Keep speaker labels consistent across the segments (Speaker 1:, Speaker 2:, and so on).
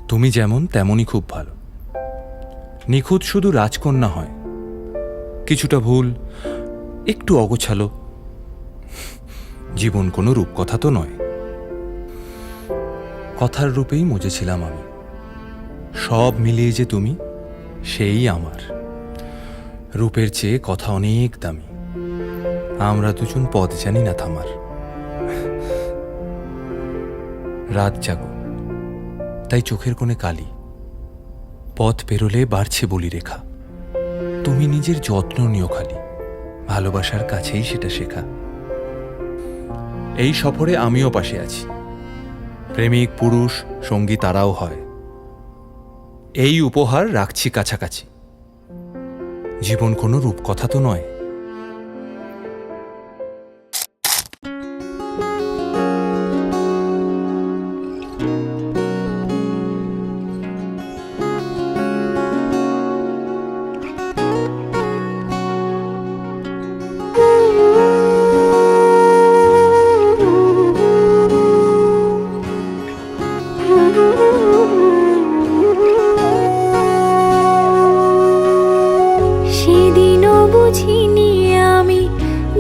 Speaker 1: তুমি যেমন তেমনই খুব ভালো। নিখুঁত শুধু রাজকন্যা হয়, কিছুটা ভুল, একটু অগোছালো। জীবন কোনো রূপকথা তো নয়। কথার রূপেই মজেছিলাম আমি। সব মিলিয়ে যে তুমি, সেই আমার। রূপের চেয়ে কথা অনেক দামি। আমরা দুজন পথ জানি না থামার। রাত জাগো, তাই চোখের কোণে কালি। পথ পেরোলে বাড়ছে বলি রেখা। তুমি নিজের যত্ন নিও খালি, ভালোবাসার কাছেই সেটা শেখা। এই সফরে আমিও পাশে আছি। প্রেমিক পুরুষ সঙ্গী তারাও হয়। এই উপহার রাখছি কাছাকাছি। জীবন কোনো রূপকথা তো নয়।
Speaker 2: সেদিনও বুঝিনি আমি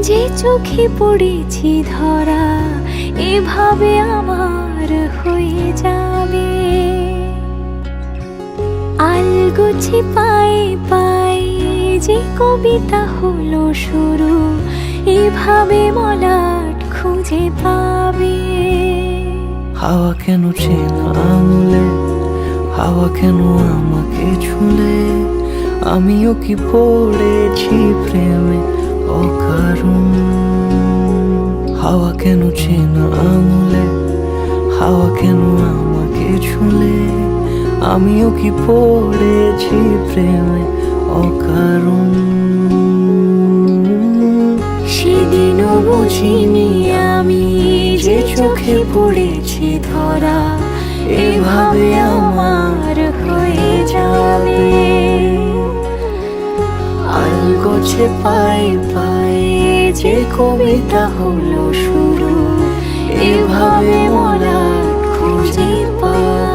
Speaker 2: যে চোখে পড়েছি ধরা, এভাবে আমার হয়ে যাবে। আলগোছে পায়ে পায়ে যে কবিতা হলো শুরু, এভাবে মলাট খুঁজে পাবে।
Speaker 3: হাওয়া কেন চেনা আঙুলে, হাওয়া কেন আমাকে ছুলে, আমিও কি পড়েছি প্রেমে অকারণ। হাওয়া কেন চেনা আঙুলে, হাওয়া কেন আমাকে ছুলে, আমিও কি পড়েছি প্রেমে অকারণ।
Speaker 2: সেদিনও বুঝিনি আমি যে চোখে পড়েছি ধরা, এভাবে আমার হয়ে যাবে।
Speaker 3: আলগোছে পায়ে পায়ে যে কবিতা হলো শুরু,
Speaker 2: এভাবে মলাট খুঁজে পাবে।